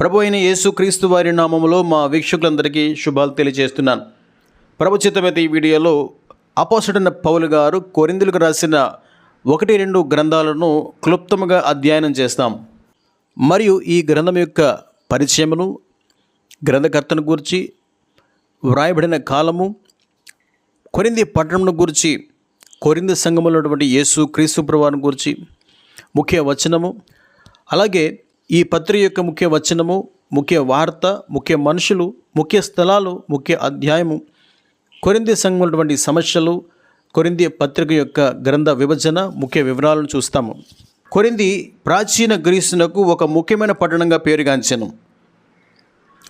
ప్రభు అయిన యేసుక్రీస్తు వారి నామములో మా వీక్షకులందరికీ శుభాలు తెలియజేస్తున్నాను. ప్రభు చిత్తమైతే ఈ వీడియోలో అపోస్తలుడైన పౌలు గారు కొరింథీయులకు రాసిన 1-2 గ్రంథాలను క్లుప్తంగా అధ్యయనం చేస్తాం. మరియు ఈ గ్రంథం యొక్క పరిచయమును, గ్రంథకర్తను గురించి, వ్రాయబడిన కాలము, కొరింథీ పట్టణమును గురించి, కొరింథీ సంఘములో ఉన్నటువంటి యేసుక్రీస్తు ప్రభువును గురించి ముఖ్య వచనము, అలాగే ఈ పత్రిక యొక్క ముఖ్య వచనము, ముఖ్య వార్త, ముఖ్య మనుషులు, ముఖ్య స్థలాలు, ముఖ్య అధ్యాయము, కొరింథీ సంఘంలో ఉన్నటువంటి సమస్యలు, కొరింథీ పత్రిక యొక్క గ్రంథ విభజన, ముఖ్య వివరాలను చూస్తాము. కొరింథీ ప్రాచీన గ్రీసునకు ఒక ముఖ్యమైన పట్టణంగా పేరుగాంచెను.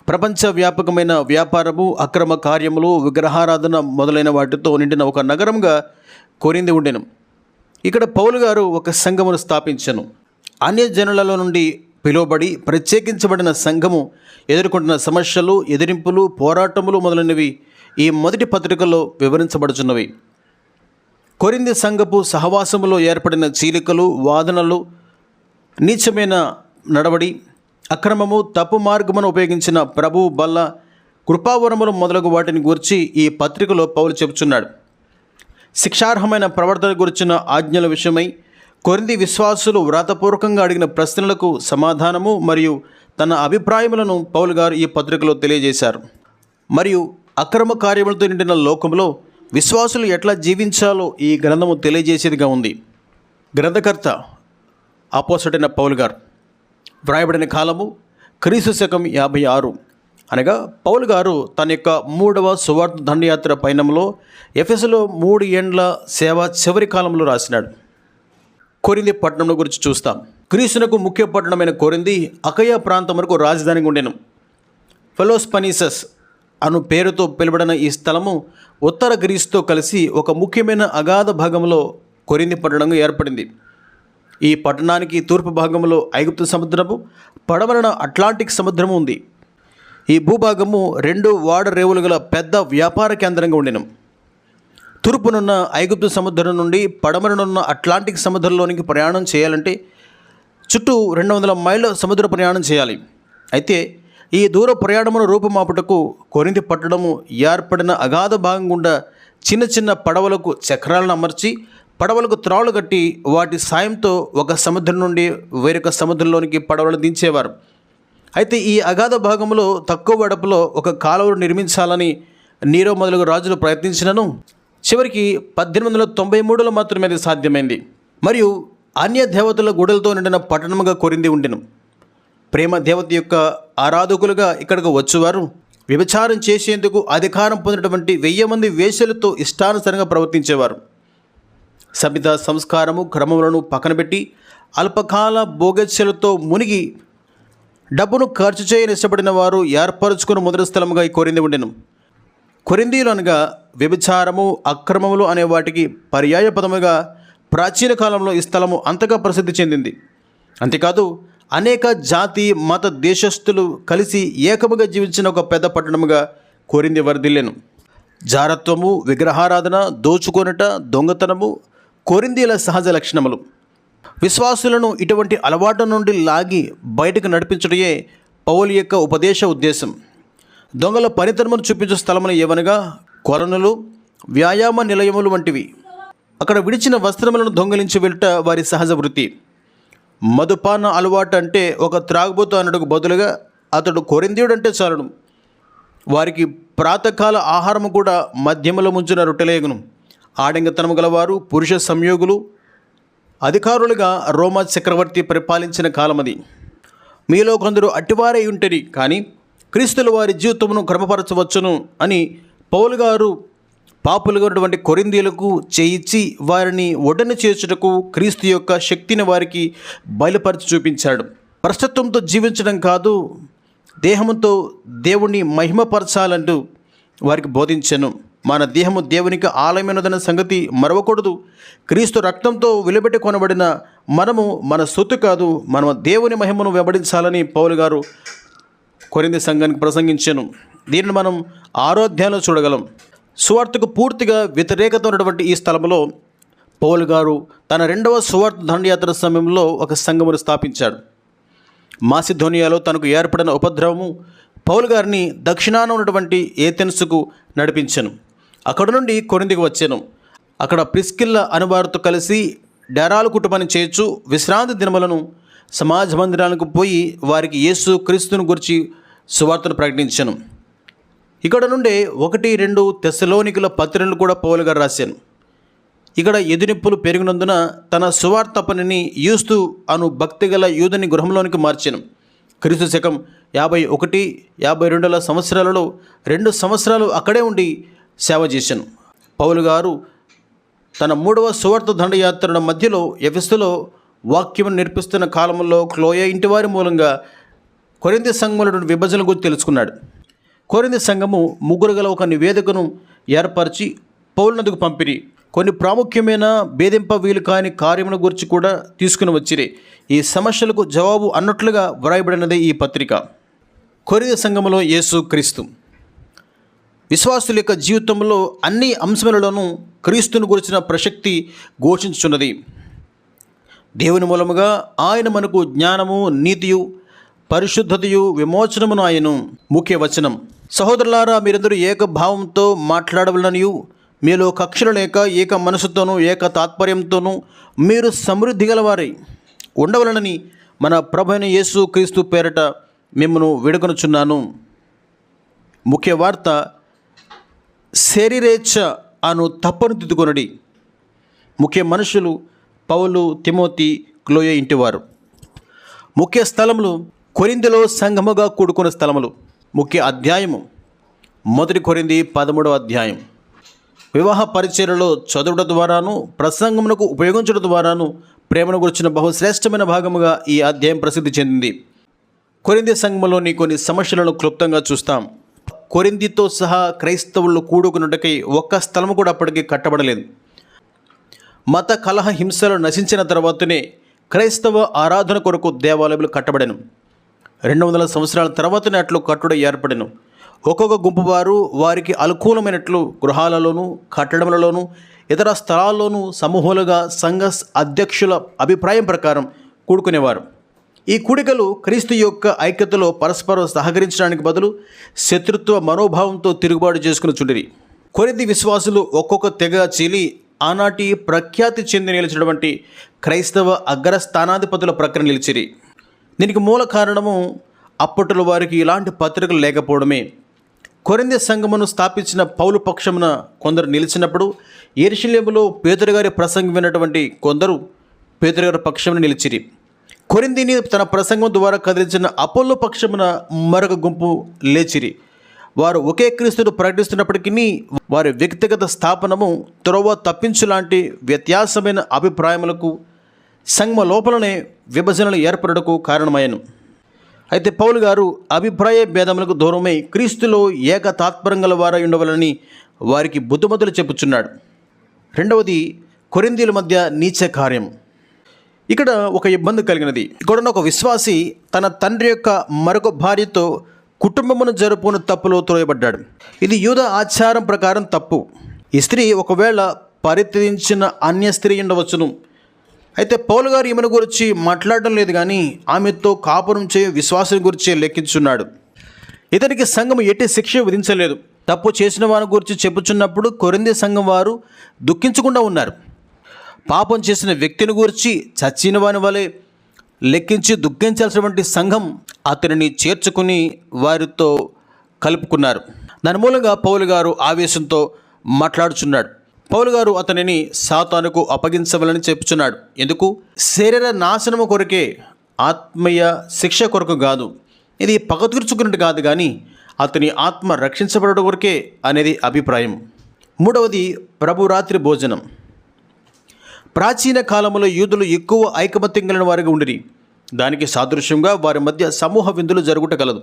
ప్రపంచవ్యాపకమైన వ్యాపారము, అక్రమ కార్యములు, విగ్రహారాధన మొదలైన వాటితో నిండిన ఒక నగరంగా కొరింథీ ఉండెను. ఇక్కడ పౌలు గారు ఒక సంఘమును స్థాపించెను. అన్య జనులలో నుండి పిలువబడి ప్రత్యేకించబడిన సంఘము ఎదుర్కొంటున్న సమస్యలు, ఎదిరింపులు, పోరాటములు మొదలైనవి ఈ మొదటి పత్రికలో వివరించబడుచున్నవి. కొరింథీ సంఘపు సహవాసములో ఏర్పడిన చీలికలు, వాదనలు, నీచమైన నడవడి, అక్రమము, తప్పు మార్గమును ఉపయోగించిన ప్రభువు బల్ల, కృపావరములు మొదలగు వాటిని గురించి ఈ పత్రికలో పౌలు చెబుతున్నాడు. శిక్షార్హమైన ప్రవర్తన గురించిన ఆజ్ఞల విషయమై కొరింథీ విశ్వాసులు వ్రాతపూర్వకంగా అడిగిన ప్రశ్నలకు సమాధానము మరియు తన అభిప్రాయములను పౌలు గారు ఈ పత్రికలో తెలియజేశారు. మరియు అక్రమ కార్యములతో నిండిన లోకంలో విశ్వాసులు ఎట్లా జీవించాలో ఈ గ్రంథము తెలియజేసేదిగా ఉంది. గ్రంథకర్త అపోస్తలుడైన పౌలు గారు. వ్రాయబడిన కాలము క్రీస్తు శకం 56. అనగా పౌలు గారు తన యొక్క 3వ సువార్త దండయాత్ర పయనంలో ఎఫెసులో 3 ఏండ్ల సేవ చివరి కాలంలో రాసినాడు. కొరింథీ పట్టణం గురించి చూస్తాం. గ్రీసునకు ముఖ్య పట్టణమైన కొరింథీ అకయ ప్రాంతం వరకు రాజధానిగా ఉండెను. ఫెలోస్పనీసస్ అను పేరుతో పిలువబడిన ఈ స్థలము ఉత్తర గ్రీసుతో కలిసి ఒక ముఖ్యమైన అగాధ భాగంలో కొరింథీ పట్టణంగా ఏర్పడింది. ఈ పట్టణానికి తూర్పు భాగంలో ఐగుప్తు సముద్రము, పడమరన అట్లాంటిక్ సముద్రము ఉంది. ఈ భూభాగము 2 ఓడరేవులు గల పెద్ద వ్యాపార కేంద్రంగా ఉండెను. తూర్పునున్న ఐగుప్తు సముద్రం నుండి పడమరనున్న అట్లాంటిక్ సముద్రంలోనికి ప్రయాణం చేయాలంటే చుట్టూ 200 మైళ్ళ సముద్ర ప్రయాణం చేయాలి. అయితే ఈ దూర ప్రయాణమును రూపుమాపుటకు కొరింథీ పట్టణము ఏర్పడిన అగాధ భాగం గుండా చిన్న చిన్న పడవలకు చక్రాలను అమర్చి, పడవలకు త్రాళ్ళు కట్టి వాటి సాయంతో ఒక సముద్రం నుండి వేరొక సముద్రంలోనికి పడవలను దించేవారు. అయితే ఈ అగాధ భాగంలో తక్కువ వెడపులో ఒక కాలువను నిర్మించాలని నీరో మొదలగు రాజులు ప్రయత్నించినను చివరికి 1893లో మాత్రమే అది సాధ్యమైంది. మరియు అన్య దేవతల గుడులతో నిండిన పట్టణముగా కొరింథీ ఉండెను. ప్రేమ దేవత యొక్క ఆరాధకులుగా ఇక్కడికి వచ్చేవారు వ్యభిచారం చేసేందుకు అధికారం పొందినటువంటి 1000 మంది వేశ్యలతో ఇష్టానుసారంగా ప్రవర్తించేవారు. సభ్యత, సంస్కారము, క్రమములను పక్కనబెట్టి అల్పకాల భోగేచ్ఛలతో మునిగి డబ్బును ఖర్చు చేయని ఇష్టపడిన వారు ఏర్పరచుకున్న మొదటి స్థలముగా ఈ కొరింథీ ఉండెను. కొరింథీయులు అనగా వ్యభిచారము, అక్రమములు అనే వాటికి పర్యాయ పదముగా ప్రాచీన కాలంలో ఈ స్థలము అంతగా ప్రసిద్ధి చెందింది. అంతేకాదు అనేక జాతి, మత దేశస్థులు కలిసి ఏకముగా జీవించిన ఒక పెద్ద పట్టణముగా కొరింథీ వర్ధిల్లెను. జారత్వము, విగ్రహారాధన, దోచుకొనుట, దొంగతనము కొరింథీయుల సహజ లక్షణములు. విశ్వాసులను ఇటువంటి అలవాటు నుండి లాగి బయటకు నడిపించడమే పౌలు యొక్క ఉపదేశ ఉద్దేశం. దొంగల పనితనమును చూపించే స్థలములు ఏవనగా కొలనులు, వ్యాయామ నిలయములు వంటివి. అక్కడ విడిచిన వస్త్రములను దొంగిలించి వెళ్ళుట వారి సహజ వృత్తి. మధుపాన అలవాటు అంటే ఒక త్రాగుబోతు అనటకు బదులుగా అతడు కొరింథీయుడు అంటే చాలును. వారికి ప్రాతకాల ఆహారము కూడా మధ్యములో ముంచిన రొట్టెలేగును. ఆడంగతనము గలవారు, పురుష సంయోగులు, అధికారులుగా రోమా చక్రవర్తి పరిపాలించిన కాలమది. మీలో కొందరు అట్టివారై ఉంటరి, కానీ క్రీస్తులు వారి జీవితమును క్రమపరచవచ్చును అని పౌలు గారు పాపులుగా ఉన్నటువంటి కొరింథీయులకు చేయించి వారిని ఒడ్డున చేర్చుటకు క్రీస్తు యొక్క శక్తిని వారికి బయలుపరిచి చూపించాడు. భ్రష్టత్వంతో జీవించడం కాదు, దేహముతో దేవుణ్ణి మహిమపరచాలంటూ వారికి బోధించెను. మన దేహము దేవునికి ఆలయమైనదన్న సంగతి మరవకూడదు. క్రీస్తు రక్తంతో వెలుబెట్టి కొనబడిన మనము మన సొత్తు కాదు, మనం దేవుని మహిమను వెంబడించాలని పౌలు గారు కొరింథీ సంఘానికి ప్రసంగించెను. దీనిని మనం 6వ అధ్యాయంలో చూడగలం. సువార్తకు పూర్తిగా వ్యతిరేకత ఉన్నటువంటి ఈ స్థలంలో పౌలు గారు తన 2వ సువార్త దండయాత్ర సమయంలో ఒక సంఘమును స్థాపించాడు. మాసిధోనియాలో తనకు ఏర్పడిన ఉపద్రవము పౌలు గారిని దక్షిణాన ఉన్నటువంటి ఏథెన్సుకు నడిపించెను. అక్కడ నుండి కొరింథీకి వచ్చాను. అక్కడ ప్రిస్కిల్ల అనువారితో కలిసి డేరాలు కుటుంబాన్ని చేయొచ్చు విశ్రాంతి దినములను సమాజ మందిరానికి పోయి వారికి యేసు క్రీస్తుని గురించి సువార్తను ప్రకటించాను. ఇక్కడ నుండే 1-2 తెస్సలోనికుల పత్రికలు కూడా పౌలు గారు రాశాను. ఇక్కడ ఎదురింపులు పెరిగినందున తన సువార్త పనిని యూస్తు అను భక్తిగల యూదుని గృహంలోనికి మార్చాను. క్రీస్తు శకం 51-52 సంవత్సరాలలో 2 సంవత్సరాలు అక్కడే ఉండి సేవ చేశాను. పౌలు గారు తన 3వ సువార్త దండయాత్రల మధ్యలో ఎఫెసులో వాక్యం నేర్పిస్తున్న కాలంలో క్లోయ ఇంటివారి మూలంగా కొరింథీ సంఘంలో విభజన గురించి తెలుసుకున్నాడు. కొరింథీ సంఘము 3 గల ఒక నివేదికను ఏర్పరిచి పౌలునదుకు పంపిరి. కొన్ని ప్రాముఖ్యమైన భేదింప వీలు కాని కార్యముల గురించి కూడా తీసుకుని వచ్చిరి. ఈ సమస్యలకు జవాబు అన్నట్లుగా వ్రాయబడినదే ఈ పత్రిక. కొరింథీ సంఘములో యేసు క్రీస్తు విశ్వాసుల యొక్క జీవితంలో అన్ని అంశములలోనూ క్రీస్తును గురించిన ప్రసక్తి ఘోషించుచున్నది. దేవుని మూలముగా ఆయన మనకు జ్ఞానము, నీతియు, పరిశుద్ధతయు, విమోచనమును ఆయను. ముఖ్య వచనం: సహోదరులారా, మీరందరూ ఏక భావంతో మాట్లాడవలననియు మీలో కక్షలు లేక ఏక మనసుతోనూ ఏక తాత్పర్యంతోనూ మీరు సమృద్ధి గలవారై ఉండవలనని మన ప్రభువైన యేసు క్రీస్తు పేరట మిమ్మను వేడుకొనుచున్నాను. ముఖ్య వార్త: శరీరేచ్ఛ అను తప్పను దిద్దుకొనడి. ముఖ్య మనుషులు పౌలు, తిమోతి, క్లోయ ఇంటివారు. ముఖ్య స్థలములు కొరింథీలో సంఘముగా కూడుకున్న స్థలములు. ముఖ్య అధ్యాయము 1 కొరింథీ 13వ అధ్యాయం. వివాహ పరిచర్యలో చదువుట ద్వారాను ప్రసంగమునకు ఉపయోగించడం ద్వారాను ప్రేమను గురించిన బహుశ్రేష్టమైన భాగముగా ఈ అధ్యాయం ప్రసిద్ధి చెందింది. కొరింథీ సంఘములోని కొన్ని సమస్యలను క్లుప్తంగా చూస్తాం. కొరింథీతో సహా క్రైస్తవులు కూడుకున్నట్టుకై ఒక్క స్థలము కూడా అప్పటికి కట్టబడలేదు. మత కలహ హింసలు నశించిన తర్వాతనే క్రైస్తవ ఆరాధన కొరకు దేవాలయాలు కట్టబడెను. 200 సంవత్సరాల తర్వాతనే అట్లు కట్టుడ ఏర్పడెను. ఒక్కొక్క గుంపు వారు వారికి అనుకూలమైనట్లు గృహాలలోనూ కట్టడములలోనూ ఇతర స్థలాల్లోనూ సమూహాలుగా సంఘ అధ్యక్షుల అభిప్రాయం ప్రకారం కూడుకునేవారు. ఈ కూడికలు క్రీస్తు యొక్క ఐక్యతలో పరస్పరం సహకరించడానికి బదులు శత్రుత్వ మనోభావంతో తిరుగుబాటు చేసుకుని చుండిరి. కొరింథీ విశ్వాసులు ఒక్కొక్క తెగ చీలి ఆనాటి ప్రఖ్యాతి చెంది నిలిచినటువంటి క్రైస్తవ అగ్రస్థానాధిపతుల ప్రక్కన నిలిచిరి. దీనికి మూల కారణము అప్పట్లో వారికి ఇలాంటి పత్రికలు లేకపోవడమే. కొరింథీ సంఘమును స్థాపించిన పౌలు పక్షమున కొందరు నిలిచినప్పుడు యెరూషలేములో పేతురు గారి ప్రసంగం విన్నటువంటి కొందరు పేతురు గారి పక్షమున నిలిచిరి. కొరింథీని తన ప్రసంగం ద్వారా కదిలించిన అపోల్లో పక్షమున మరొక గుంపు లేచిరి. వారు ఒకే క్రీస్తును ప్రకటిస్తున్నప్పటికీ వారి వ్యక్తిగత స్థాపనము త్రోవ తప్పించులాంటి వ్యత్యాసమైన అభిప్రాయములకు సంఘ లోపలనే విభజనలు ఏర్పడటకు కారణమయ్యను. అయితే పౌలు గారు అభిప్రాయ భేదములకు దూరమై క్రీస్తులో ఏక తాత్పర్యం గల వారై ఉండవలని వారికి బుద్ధుమతులు చెప్పుచున్నాడు. రెండవది, కొరింథీల మధ్య నీచ కార్యం. ఇక్కడ ఒక ఇబ్బంది కలిగినది. ఇక్కడ ఒక విశ్వాసి తన తండ్రి యొక్క మరొక భార్యతో కుటుంబమును జరుపుకున్న తప్పులో త్రోయబడ్డాడు. ఇది యూద ఆచారం ప్రకారం తప్పు. ఈ స్త్రీ ఒకవేళ పరిత్యజించిన అన్య స్త్రీ ఉండవచ్చును. అయితే పౌలు గారు ఈమెను గురించి మాట్లాడడం లేదు, కానీ ఆమెతో కాపురం చేయ విశ్వాసం గురించి లెక్కించున్నాడు. ఇతనికి సంఘం ఎట్టి శిక్ష విధించలేదు. తప్పు చేసిన వారి గురించి చెప్పుచున్నప్పుడు కొరింథీ సంఘం వారు దుఃఖించకుండా ఉన్నారు. పాపం చేసిన వ్యక్తిని గురించి చచ్చిన వాని వలె లెక్కించి దుఃఖించాల్సినటువంటి సంఘం అతనిని చేర్చుకుని వారితో కలుపుకున్నారు. దాని మూలంగా పౌలు గారు ఆవేశంతో మాట్లాడుచున్నాడు. పౌలు గారు అతనిని సాతానుకు అప్పగించవలని చెప్పుచున్నాడు. ఎందుకు? శరీర నాశనము కొరకే, ఆత్మీయ శిక్ష కొరకు కాదు. ఇది పగ తీర్చుకున్నట్టు కాదు, కానీ అతని ఆత్మ రక్షించబడడం కొరకే అనేది అభిప్రాయం. మూడవది, ప్రభురాత్రి భోజనం. ప్రాచీన కాలంలో యూదులు ఎక్కువ ఐకమత్యం కలిగిన వారిగా ఉండిరి. దానికి సాదృశ్యంగా వారి మధ్య సమూహ విందులు జరుగుట కలదు.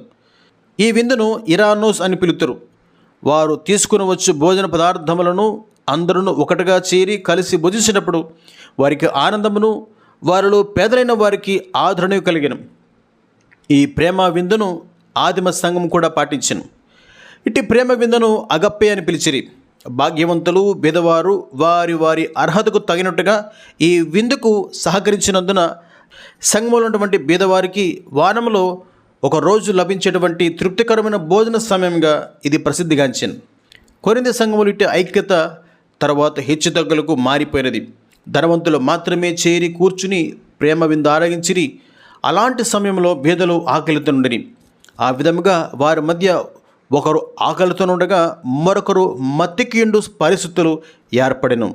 ఈ విందును ఇరానోస్ అని పిలుతురు. వారు తీసుకుని వచ్చు భోజన పదార్థములను అందరూ ఒకటిగా చేరి కలిసి భుజించినప్పుడు వారికి ఆనందమును, వారిలో పేదలైన వారికి ఆదరణ కలిగిన. ఈ ప్రేమ విందును ఆదిమ సంఘం కూడా పాటించెను. ఇట్టి ప్రేమ విందును అగప్పే అని పిలిచిరి. భాగ్యవంతులు, బీదవారు వారి వారి అర్హతకు తగినట్టుగా ఈ విందుకు సహకరించినందున సంఘంలో ఉన్నటువంటి బీదవారికి వారంలో ఒక రోజు లభించేటువంటి తృప్తికరమైన భోజన సమయంగా ఇది ప్రసిద్ధిగాంచింది. కొరింథీ సంఘములు ఇట్టి ఐక్యత తర్వాత హెచ్చుతగ్గులకు మారిపోయినది. ధనవంతులు మాత్రమే చేరి కూర్చుని ప్రేమ విందు ఆరగించిరి. అలాంటి సమయంలో బీదలు ఆకలితో నుండిరి. ఆ విధముగా వారి మధ్య ఒకరు ఆకలితో ఉండగా మరొకరు మత్తికిండు పరిస్థితులు ఏర్పడెను.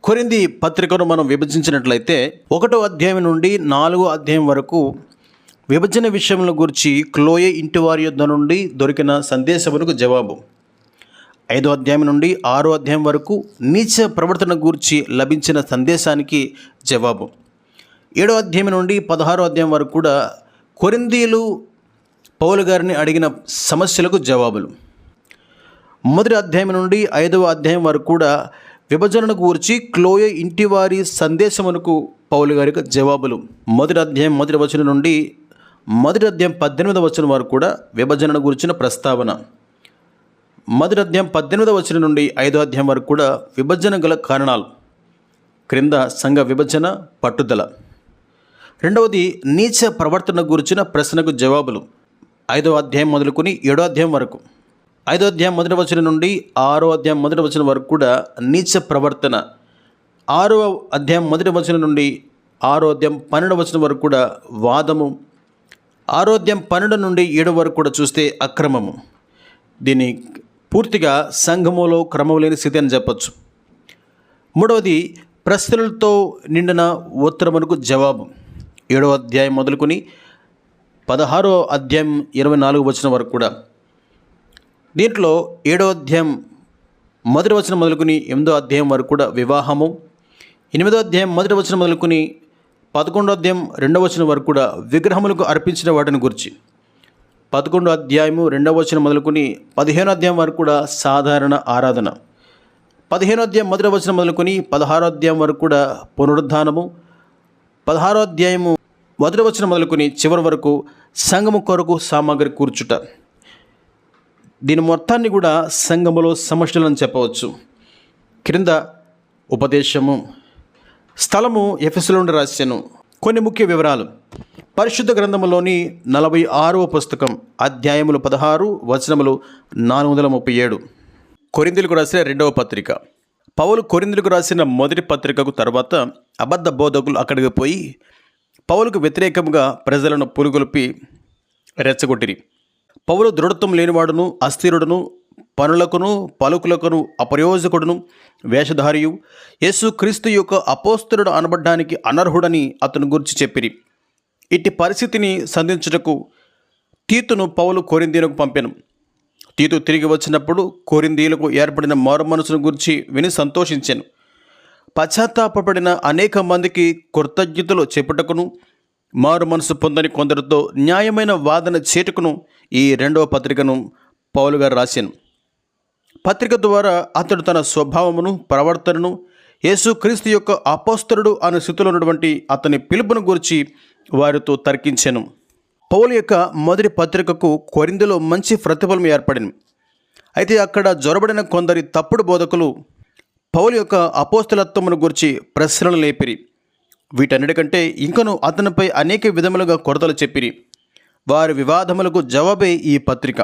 కొరింథీ పత్రికను మనం విభజించినట్లయితే 1వ అధ్యాయం నుండి 4వ అధ్యాయం వరకు విభజన విషయంలో గురించి క్లోయే ఇంటివారి యొద్ద నుండి దొరికిన సందేశములకు జవాబు. 5వ అధ్యాయం నుండి 6వ అధ్యాయం వరకు నీచ ప్రవర్తన గూర్చి లభించిన సందేశానికి జవాబు. 7వ అధ్యాయం నుండి 16వ అధ్యాయం వరకు కూడా కొరింథీయులు పౌలు గారిని అడిగిన సమస్యలకు జవాబులు. 1వ అధ్యాయం నుండి 5వ అధ్యాయం వరకు కూడా విభజనను గూర్చి క్లోయే ఇంటివారి సందేశమునకు పౌలు గారికి జవాబులు. 1వ అధ్యాయం 1వ వచనం నుండి 1వ అధ్యాయం 18వ వచనం వరకు కూడా విభజనను గురించిన ప్రస్తావన. 1వ అధ్యాయం 18వ వచనం నుండి 5వ అధ్యాయం వరకు కూడా విభజన గల కారణాలు. క్రింద సంఘ విభజన పట్టుదల. 2వది నీచ ప్రవర్తన గురించిన ప్రశ్నకు జవాబులు. 5వ అధ్యాయం మొదలుకొని 7వ అధ్యాయం వరకు. 5వ అధ్యాయం 1వ వచనం నుండి 6వ అధ్యాయం 1వ వచనం వరకు కూడా నీచ ప్రవర్తన. 6వ అధ్యాయం 1వ వచనం నుండి 6వ అధ్యాయం 12వ వచనం వరకు కూడా వాదము. 6వ అధ్యాయం 12 నుండి 7 వరకు కూడా చూస్తే అక్రమము. దీన్ని పూర్తిగా సంఘములో క్రమం లేని స్థితి అని చెప్పచ్చు. 3వది ప్రశ్నలతో నిండిన ఉత్తరమునకు జవాబు. 7వ అధ్యాయం మొదలుకొని 16వ అధ్యాయం 24వ వచనం వరకు కూడా. దీంట్లో 7వ అధ్యాయం 1వ వచనం మొదలుకొని 8వ అధ్యాయం వరకు కూడా వివాహము. 8వ అధ్యాయం 1వ వచనం మొదలుకొని 11వ అధ్యాయం 2వ వచనం వరకు కూడా విగ్రహములకు అర్పించిన వాటిని గురించి. 11వ అధ్యాయము 2వ వచనం మొదలుకొని 15వ అధ్యాయం వరకు కూడా సాధారణ ఆరాధన. 15వ అధ్యాయం 1వ వచనం మొదలుకొని 16వ అధ్యాయం వరకు కూడా పునరుద్ధానము. 16వ అధ్యాయము 1వ వచనం మొదలుకొని చివరి వరకు సంఘము కొరకు సామాగ్రి కూర్చుట. దీని మొత్తాన్ని కూడా సంఘములో సమస్యలను చెప్పవచ్చు. క్రింద ఉపదేశము. స్థలము ఎఫెసులో నుండి రాశాను. కొన్ని ముఖ్య వివరాలు. పరిశుద్ధ గ్రంథములోని 46వ పుస్తకం, అధ్యాయములు 16, వచనములు 437. కొరింథీయులకు రాసిన 2వ పత్రిక. పౌలు కొరింథీయులకు రాసిన మొదటి పత్రికకు తర్వాత అబద్ధ బోధకులు అక్కడికి పోయి పౌలుకు వ్యతిరేకంగా ప్రజలను పురుగొల్పి రెచ్చగొట్టిరి. పౌలు దృఢత్వం లేనివాడును, అస్థిరుడును, పనులకును పలుకులకును అప్రయోజకుడును, వేషధారియు, యేసు క్రీస్తు యొక్క అపోస్తలుడు అనబడ్డానికి అనర్హుడని అతని గురించి చెప్పిరి. ఇట్టి పరిస్థితిని సంధించుటకు తీతును పౌలు కొరింథీయులకు పంపెను. తీతు తిరిగి వచ్చినప్పుడు కొరింథీయులకు ఏర్పడిన మారు మనసును గురించి విని సంతోషించాను. పశ్చాత్తాపడిన అనేక మందికి కృతజ్ఞతలు చెప్పుటకును, మారు మనసు పొందని కొందరితో న్యాయమైన వాదన చేటుకును ఈ 2వ పత్రికను పౌలు గారు రాశాను. పత్రిక ద్వారా అతడు తన స్వభావమును, ప్రవర్తనను, యేసు క్రీస్తు యొక్క అపోస్తలుడు అనే స్థితిలో ఉన్నటువంటి అతని పిలుపును గురించి వారితో తర్కించాను. పౌలు యొక్క మొదటి పత్రికకు కొరింథీలో మంచి ప్రతిఫలం ఏర్పడింది. అయితే అక్కడ జొరబడిన కొందరి తప్పుడు బోధకులు పౌలు యొక్క అపోస్తలత్వమును గురించి ప్రశ్నలు లేపిరి. వీటన్నిటికంటే ఇంకను అతనిపై అనేక విధములుగా కొరతలు చెప్పిరి. వారి వివాదములకు జవాబే ఈ పత్రిక.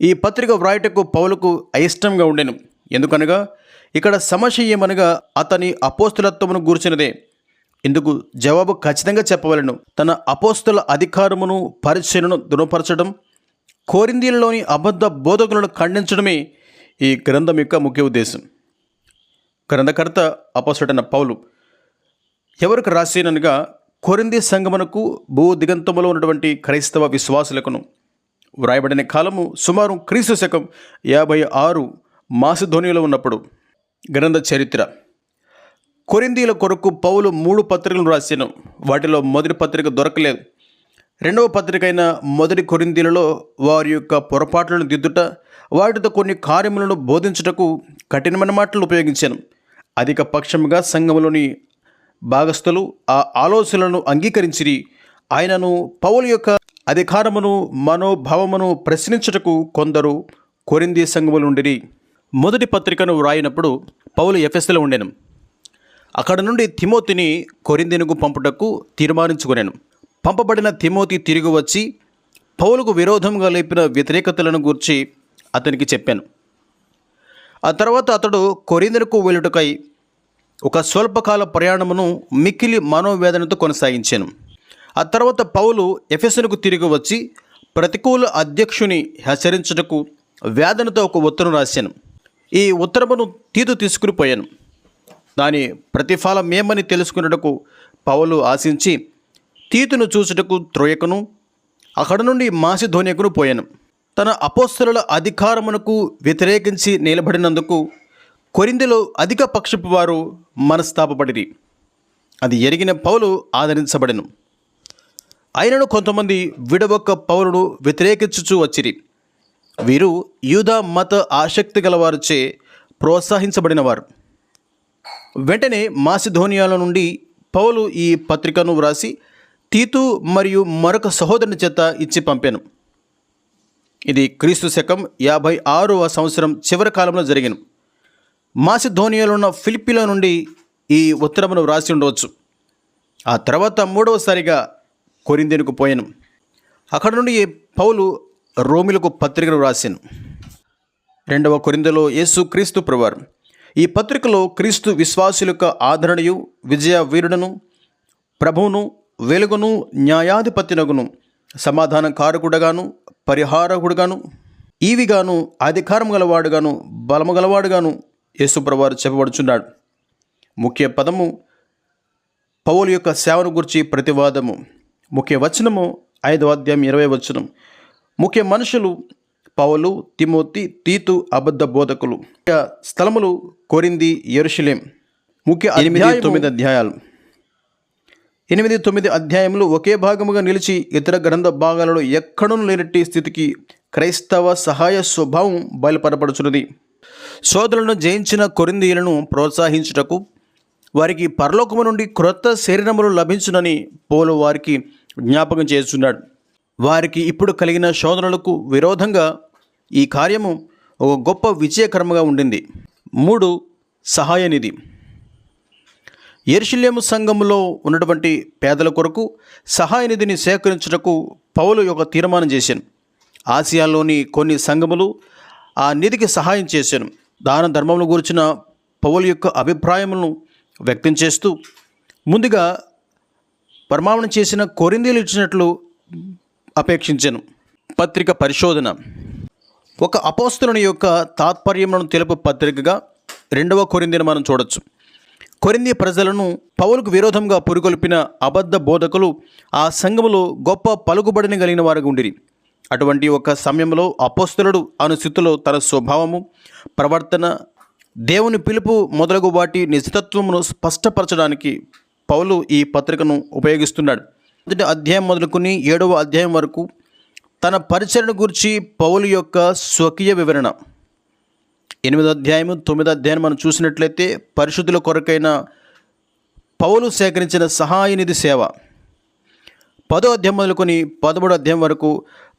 ఈ పత్రిక వ్రాయటకు పౌలుకు అయిష్టంగా ఉండెను. ఎందుకనగా ఇక్కడ సమస్య ఏమనగా అతని అపోస్తలత్వమును గూర్చినదే. ఇందుకు జవాబు ఖచ్చితంగా చెప్పవలను. తన అపోస్తల అధికారమును, పరిచయను దృఢపరచడం, కొరింథీయులలోని అబద్ధ బోధకులను ఖండించడమే ఈ గ్రంథం యొక్క ముఖ్య ఉద్దేశం. గ్రంథకర్త అపోస్తలుడైన పౌలు ఎవరికి రాసిననగా కొరింథీ సంఘమునకు భూ దిగంతములో ఉన్నటువంటి క్రైస్తవ విశ్వాసులకును. వ్రాయబడిన కాలము సుమారు క్రీస్తు శకం 56 మాసిధోనియలో ఉన్నప్పుడు. గ్రంథ చరిత్ర. కొరింథీయుల కొరకు పౌలు 3 పత్రికలు రాశాను. వాటిలో మొదటి పత్రిక దొరకలేదు. 2వ పత్రిక అయిన మొదటి కొరింథీయులలో వారి యొక్క పొరపాట్లను దిద్దుట, వాటితో కొన్ని కార్యములను బోధించుటకు కఠినమైన మాటలు ఉపయోగించాను. అధిక పక్షముగా సంఘములోని భాగస్థులు ఆ ఆలోచనలను అంగీకరించిరి. ఆయనను పౌలు యొక్క అధికారమును, మనోభావమును ప్రశ్నించుటకు కొందరు కొరింథీ సంఘములు ఉండిరి. మొదటి పత్రికను వ్రాయినప్పుడు పౌలు ఎఫెసులో ఉండెను. అక్కడ నుండి తిమోతిని కొరింథీనుకు పంపుటకు తీర్మానించుకొనెను. పంపబడిన తిమోతి తిరిగి వచ్చి పౌలుకు విరోధంగా లేపిన వ్యతిరేకతలను గూర్చి అతనికి చెప్పాను. ఆ తర్వాత అతడు కొరింథీనుకు వెళ్ళుటకై ఒక స్వల్పకాల ప్రయాణమును మిక్కిలి మనోవేదనతో కొనసాగించాను. ఆ తర్వాత పౌలు ఎఫెసునకు తిరిగి వచ్చి ప్రతికూల అధ్యక్షుని హెచ్చరించుటకు వేదనతో ఒక ఉత్తరం రాశాను. ఈ ఉత్తరమును తీతు తీసుకుని పోయాను. దాని ప్రతిఫలం ఏమని తెలుసుకున్నటకు పౌలు ఆశించి తీతును చూచుటకు త్రోయకును అక్కడ నుండి మాసిధోనియకును పోయాను. తన అపోస్తలుల అధికారమునకు వ్యతిరేకించి నిలబడినందుకు కొరింథీలో అధిక పక్షపు వారు మనస్తాపపడిరి. అది ఎరిగిన పౌలు ఆదరించబడెను. అయినను కొంతమంది విడవొక్క పౌలును వ్యతిరేకించుచూ వచ్చిరి. వీరు యూదా మత ఆసక్తి గలవారిచే ప్రోత్సహించబడినవారు. వెంటనే మాసిధోనియాలో నుండి పౌలు ఈ పత్రికను వ్రాసి తీతు మరియు మరొక సహోదరుని చేత ఇచ్చి పంపాను. ఇది క్రీస్తు శకం 56వ సంవత్సరం చివరి కాలంలో జరిగిన. మాసిధోనియాలో ఉన్న ఫిలిప్పీలో నుండి ఈ ఉత్తరమును వ్రాసి ఉండవచ్చు. ఆ తర్వాత మూడవసారిగా కొరింథీనుకు పోయాను. అక్కడ నుండి పౌలు రోమిలకు పత్రికను వ్రాసాను. 2వ కొరింథీలో యేసు క్రీస్తు ప్రభువారు. ఈ పత్రికలో క్రీస్తు విశ్వాసుల యొక్క ఆదరణయు విజయ వీరుడను ప్రభువును వెలుగును న్యాయాధిపత్యునగును సమాధాన కారకుడుగాను పరిహారకుడుగాను ఈవిగాను అధికారం గలవాడుగాను బలము గలవాడుగాను యేసు ప్రభువారు చెప్పబడుచున్నాడు. ముఖ్య పదము పౌలు యొక్క సేవను గురించి ప్రతివాదము. ముఖ్య వచనము 5వ అధ్యాయం 20వ వచనం. ముఖ్య మనుషులు పౌలు, తిమోతి, తీతు అబద్ధ బోధకులు. స్థలములు కొరింథీ, యెరూషలేం. ముఖ్య 8-9 అధ్యాయాలు. 8-9 అధ్యాయములు ఒకే భాగముగా నిలిచి ఇతర గ్రంథ భాగాలలో ఎక్కడూ లేనట్టి స్థితికి క్రైస్తవ సహాయ స్వభావం బయలుపరపడుచున్నది. సోదరులను జయించిన కొరింథీయులను ప్రోత్సహించుటకు వారికి పరలోకము నుండి క్రొత్త శరీరములు లభించునని పౌలు వారికి జ్ఞాపకం చేస్తున్నాడు. వారికి ఇప్పుడు కలిగిన శోధనలకు విరోధంగా ఈ కార్యము ఒక గొప్ప విజయకరముగా ఉండింది. 3. సహాయనిధి. యెరూషలేము సంఘములో ఉన్నటువంటి పేదల కొరకు సహాయనిధిని సేకరించుటకు పౌలు ఒక తీర్మానం చేశాను. ఆసియాలోని కొన్ని సంఘములు ఆ నిధికి సహాయం చేశాను. దాన ధర్మముల గురించిన పౌలు యొక్క అభిప్రాయములను వ్యక్తం చేస్తూ ముందుగా ప్రమాణం చేసిన కొరింథీయులు ఇచ్చినట్లు అపేక్షించాను. పత్రిక పరిశోధన. ఒక అపోస్తలుని యొక్క తాత్పర్యములను తెలుపు పత్రికగా 2వ కొరింథీని మనం చూడొచ్చు. కొరింథీ ప్రజలను పౌలుకు విరోధంగా పురికొల్పిన అబద్ధ బోధకులు ఆ సంఘములో గొప్ప పలుకుబడిని కలిగిన వారుగా ఉండిరి. అటువంటి ఒక సమయంలో అపోస్తలుడు అను స్థితిలో తన స్వభావము, ప్రవర్తన, దేవుని పిలుపు మొదలగు వాటి నిజతత్వమును స్పష్టపరచడానికి పౌలు ఈ పత్రికను ఉపయోగిస్తున్నాడు. 1వ అధ్యాయం మొదలుకొని 7వ అధ్యాయం వరకు తన పరిచర్యను గురించి పౌలు యొక్క స్వకీయ వివరణ. 8వ అధ్యాయం 9వ అధ్యాయం మనం చూసినట్లయితే పరిశుద్ధుల కొరకైన పౌలు సేకరించిన సహాయనిధి సేవ. 10వ అధ్యాయం మొదలుకొని 13వ అధ్యాయం వరకు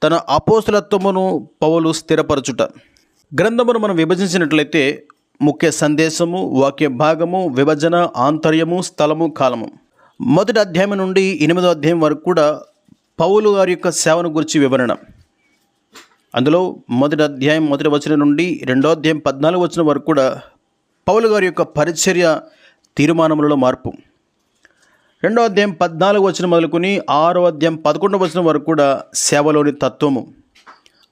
తన అపోస్తలత్వమును పౌలు స్థిరపరచుట. గ్రంథమును మనం విభజించినట్లయితే ముఖ్య సందేశము, వాక్య భాగము, విభజన, ఆంతర్యము, స్థలము, కాలము. 1వ అధ్యాయం నుండి 8వ అధ్యాయం వరకు కూడా పౌలు గారి యొక్క సేవను గురించి వివరణ. అందులో 1వ అధ్యాయం 1వ వచనం నుండి 2వ అధ్యాయం 14వ వచనం వరకు కూడా పౌలు గారి యొక్క పరిచర్య తీర్మానములలో మార్పు. 2వ అధ్యాయం 14వ వచనం మొదలుకొని 6వ అధ్యాయం 11వ వచనం వరకు కూడా సేవలోని తత్వము.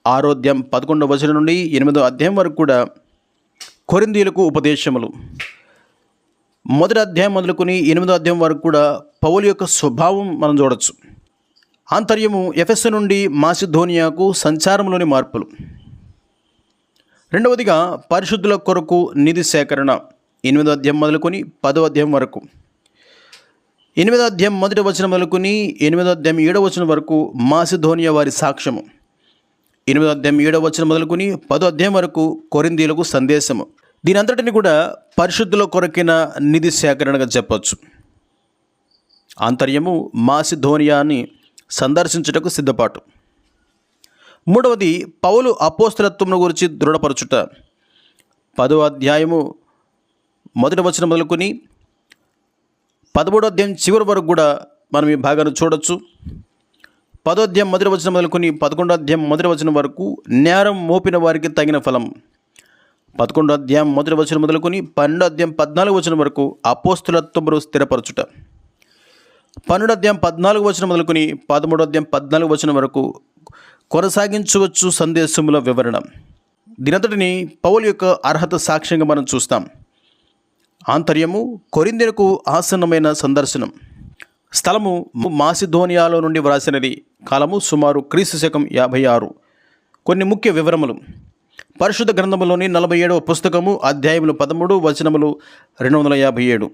6వ అధ్యాయం 11వ వచనం నుండి 8వ అధ్యాయం వరకు కూడా కొరింథీయులకు ఉపదేశములు. 1వ అధ్యాయం మొదలుకొని 8వ అధ్యాయం వరకు కూడా పౌలు యొక్క స్వభావం మనం చూడవచ్చు. ఆంతర్యము ఎఫెసు నుండి మాసిధోనియాకు సంచారంలోని మార్పులు. 2వదిగా పరిశుద్ధుల కొరకు నిధి సేకరణ. 8వ అధ్యాయం మొదలుకొని 10వ అధ్యాయం వరకు. 8వ అధ్యాయం 1వ వచనం మొదలుకొని 8వ అధ్యాయం 7వ వచనం వరకు మాసిధోనియా వారి సాక్ష్యము. 8వ అధ్యాయం 7వ వచనం మొదలుకొని 10వ అధ్యాయం వరకు కొరింథీయులకు సందేశము. దీని అంతటిని కూడా పరిశుద్ధుల కొరకైన నిధి సేకరణగా చెప్పవచ్చు. ఆంతర్యము మాసిధోనియాని సందర్శించుటకు సిద్ధపాటు. 3వది పౌలు అపోస్తలత్వమును గురించి దృఢపరచుట. 10వ అధ్యాయము 1వ వచనం మొదలుకొని 13వ అధ్యాయం చివరి వరకు కూడా మనం ఈ భాగాన్ని చూడొచ్చు. 10వ అధ్యాయం మొదటి వచనం మొదలుకొని 11వ అధ్యాయం మొదటి వచనం వరకు నేరం మోపిన వారికి తగిన ఫలం. 11వ అధ్యాయం మొదటి వచనం మొదలుకొని 12వ అధ్యాయం 14వ వచనం వరకు అపోస్తులత్వమును స్థిరపరచుట. 12వ అధ్యాయం 14వ వచనం మొదలుకొని 13వ అధ్యాయం 14వ వచనం వరకు కొనసాగించవచ్చు సందేశముల వివరణ. దీనంతటిని పౌలు యొక్క అర్హత సాక్ష్యంగా మనం చూస్తాం. ఆంతర్యము కొరింథీయులకు ఆసన్నమైన సందర్శనం. స్థలము మాసిదోనియాలో నుండి వ్రాసినది. కాలము సుమారు క్రీస్తు శకం 56. కొన్ని ముఖ్య వివరములు. పరిశుద్ధ గ్రంథములోని 47వ పుస్తకము, అధ్యాయములు 13, వచనములు 257.